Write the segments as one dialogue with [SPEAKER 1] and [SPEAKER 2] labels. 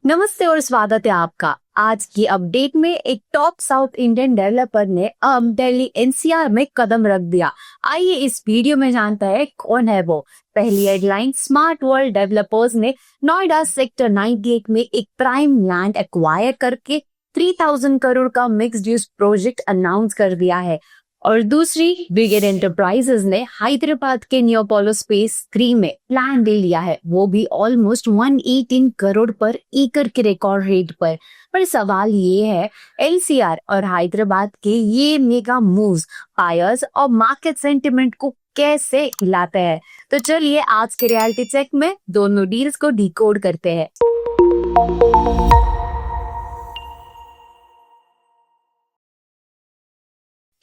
[SPEAKER 1] नमस्ते और स्वागत है आपका। आज की अपडेट में एक टॉप साउथ इंडियन डेवलपर ने अब दिल्ली एनसीआर में कदम रख दिया। आइए इस वीडियो में जानते हैं कौन है वो। पहली हेडलाइन, स्मार्ट वर्ल्ड डेवलपर्स ने नोएडा सेक्टर 98 में एक प्राइम लैंड एक्वायर करके 3000 करोड़ का मिक्स्ड यूज प्रोजेक्ट अनाउंस कर दिया है। और दूसरी, ब्रिगेड एंटरप्राइजेस ने हैदराबाद के नियोपोलो स्पेस 3 में प्लान ले लिया है, वो भी ऑलमोस्ट 118 करोड़ पर एकड़ के रिकॉर्ड रेट पर सवाल ये है, एलसीआर और हैदराबाद के ये मेगा मूव्स बायर्स और मार्केट सेंटिमेंट को कैसे हिलाते हैं? तो चलिए आज के रियलिटी चेक में दोनों डील्स को डिकोड करते हैं।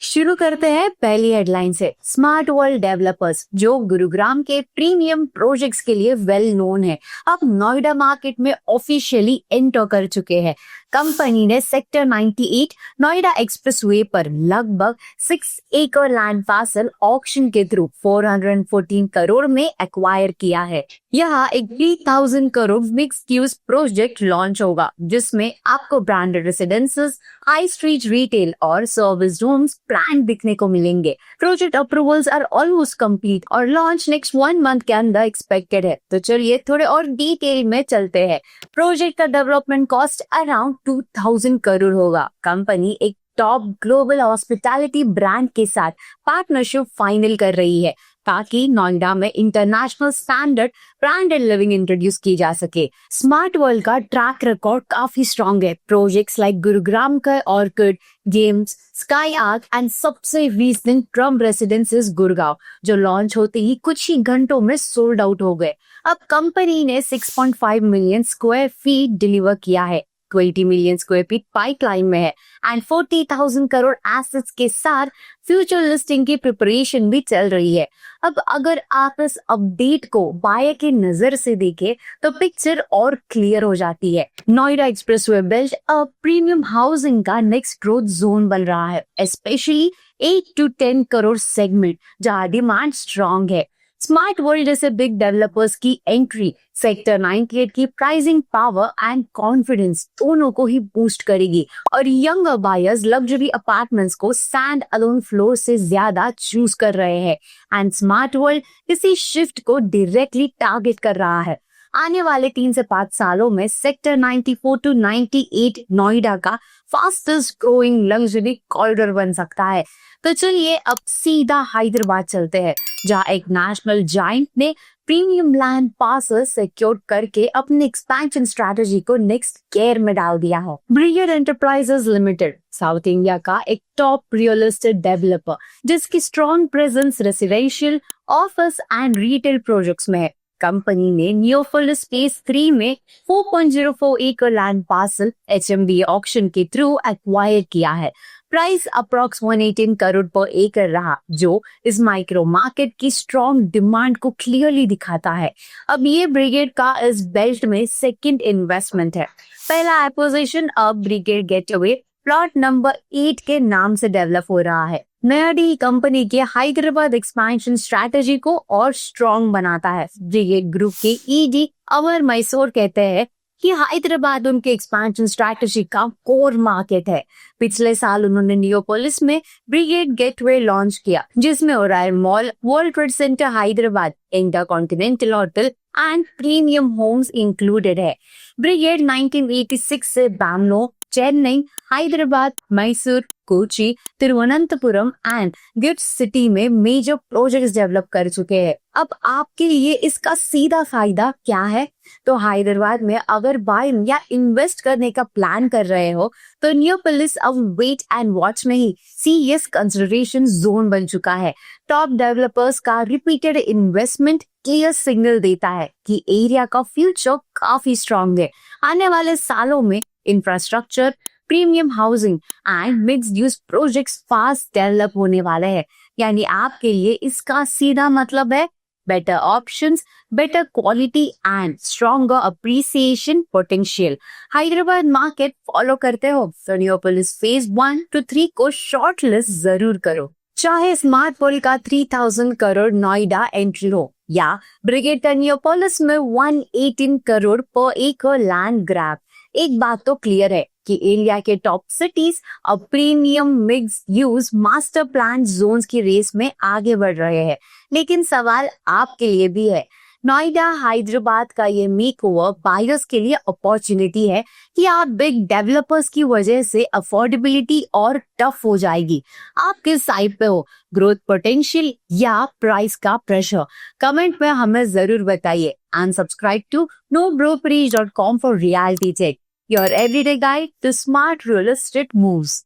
[SPEAKER 1] शुरू करते हैं पहली हेडलाइन से। स्मार्ट वर्ल्ड डेवलपर्स, जो गुरुग्राम के प्रीमियम प्रोजेक्ट्स के लिए वेल नोन है, अब नोएडा मार्केट में ऑफिशियली एंटर कर चुके हैं। कंपनी ने सेक्टर 98 नोएडा एक्सप्रेसवे पर लगभग 6 एकड़ लैंड पार्सल ऑक्शन के थ्रू 414 करोड़ में एक्वायर किया है। यहाँ एक 3000 crore mixed use project launch होगा, जिसमें आपको branded residences, high street retail और सर्विस होम्स प्लान दिखने को मिलेंगे। Project approvals are almost complete और लॉन्च नेक्स्ट 1 मंथ के अंदर एक्सपेक्टेड है। तो चलिए थोड़े और डिटेल में चलते हैं। प्रोजेक्ट का डेवलपमेंट कॉस्ट अराउंड 2000 करोड़ होगा। कंपनी एक टॉप ग्लोबल हॉस्पिटैलिटी ब्रांड के साथ पार्टनरशिप फाइनल कर रही है, ताकि नोएडा में international standard branded living introduce की जा सके। स्मार्ट वर्ल्ड का ट्रैक रिकॉर्ड काफी स्ट्रॉन्ग है। प्रोजेक्ट्स लाइक गुरुग्राम का orchid games, sky arc and सबसे रीसेंट ट्रम्प रेसिडेंसेस गुड़गांव, जो लॉन्च होते ही कुछ ही घंटों में सोल्ड आउट हो गए। अब कंपनी ने 6.5 मिलियन स्क्वायर फीट डिलीवर किया है, 20 मिलियन स्क्वायर फीट पाइपलाइन में है एंड 40,000 करोड़ एसेट्स के साथ फ्यूचर लिस्टिंग की प्रिपरेशन भी चल रही है। अब अगर आप इस अपडेट को बायर की नजर से देखें तो पिक्चर और क्लियर हो जाती है। नोएडा एक्सप्रेसवे बेल्ट अब प्रीमियम हाउसिंग का नेक्स्ट ग्रोथ जोन बन रहा है, स्पेशली 8 to 10 करोड़ सेगमेंट, जहां डिमांड स्ट्रॉन्ग है। स्मार्ट वर्ल्ड जैसे बिग डेवलपर्स की एंट्री सेक्टर 98 की प्राइसिंग पावर एंड कॉन्फिडेंस दोनों को ही बूस्ट करेगी और यंगर बायर्स लग्जरी अपार्टमेंट्स को स्टैंड अलोन फ्लोर से ज्यादा चूज कर रहे हैं एंड स्मार्ट वर्ल्ड इसी शिफ्ट को डायरेक्टली टारगेट कर रहा है। आने वाले 3 से 5 सालों में सेक्टर 94 to 98 नोएडा का फास्टेस्ट ग्रोइंग लग्जरी कॉरिडोर बन सकता है। तो चलिए अब सीधा हैदराबाद चलते हैं, जहां एक नेशनल जायंट ने प्रीमियम लैंड पार्सल सिक्योर करके अपनी एक्सपेंशन स्ट्रेटजी को नेक्स्ट गियर में डाल दिया है। Brigade enterprises limited south India का एक टॉप रियल एस्टेट डेवलपर, जिसकी strong presence residential, office and retail projects में है। कंपनी ने नियोपोलो स्पेस 3 में 4.04 एकड़ लैंड पार्सल HMB ऑक्शन के थ्रू एक्वायर किया है। प्राइस अप्रॉक्स 118 करोड़ पर एकड़ रहा, जो इस माइक्रो मार्केट की स्ट्रॉन्ग डिमांड को क्लियरली दिखाता है। अब ये ब्रिगेड का इस बेल्ट में सेकंड इन्वेस्टमेंट है। पहला एक्विजिशन अब ब्रिगेड गेटवे प्लॉट नंबर 8 के नाम से डेवलप हो रहा है। नया डील कंपनी के हैदराबाद एक्सपेंशन स्ट्रेटजी को और स्ट्रॉन्ग बनाता है। ब्रिगेड ग्रुप के ED अमर मैसूर कहते हैं कि हैदराबाद उनके एक्सपेंशन स्ट्रेटजी का कोर मार्केट है। पिछले साल उन्होंने नियोपोलिस में ब्रिगेड गेटवे लॉन्च किया, जिसमें Orion mall, World Trade Center Hyderabad, InterContinental hotel and premium homes included है। ब्रिगेड 1986 से Bangalore, Chennai, Hyderabad, Mysore, Kochi, Thiruvananthapuram and gift city में मेजर प्रोजेक्ट्स डेवलप कर चुके हैं। अब आपके लिए इसका सीधा फायदा क्या है? तो हैदराबाद में अगर बाय या इन्वेस्ट करने का प्लान कर रहे हो तो नियोपोलिस अब वेट एंड वॉच में ही सीरियस कंसिडरेशन जोन बन चुका है। टॉप डेवलपर्स का रिपीटेड इन्वेस्टमेंट क्लियर सिग्नल देता है कि एरिया का फ्यूचर काफी स्ट्रॉन्ग है। आने वाले सालों में infrastructure, premium housing and mixed use projects fast develop होने वाले हैं। यानी आपके लिए इसका सीधा मतलब है better options, better quality and stronger appreciation potential। Hyderabad market follow करते हो तो नियोपोलिस फेज 1 to 3 को शॉर्ट लिस्ट जरूर करो। चाहे स्मार्ट पोल का 3000 करोड़ नोएडा एंट्री हो या ब्रिगेड टर्नियोपोलिस में 118 करोड़ पर एकड़ लैंड ग्रैब, एक बात तो क्लियर है कि एरिया के टॉप सिटीज अब premium mix use master plan zones की रेस में आगे बढ़ रहे हैं। लेकिन सवाल आपके लिए भी है, नोएडा हैदराबाद का ये मेकओवर बायर्स के लिए अपॉर्चुनिटी है कि आप बिग डेवलपर्स की वजह से अफोर्डेबिलिटी और टफ हो जाएगी? आप किस साइड पे हो, ग्रोथ पोटेंशियल या प्राइस का प्रेशर? कमेंट में हमें जरूर बताइए and subscribe to nobrokerage.com for reality check, your everyday guide to smart real estate moves.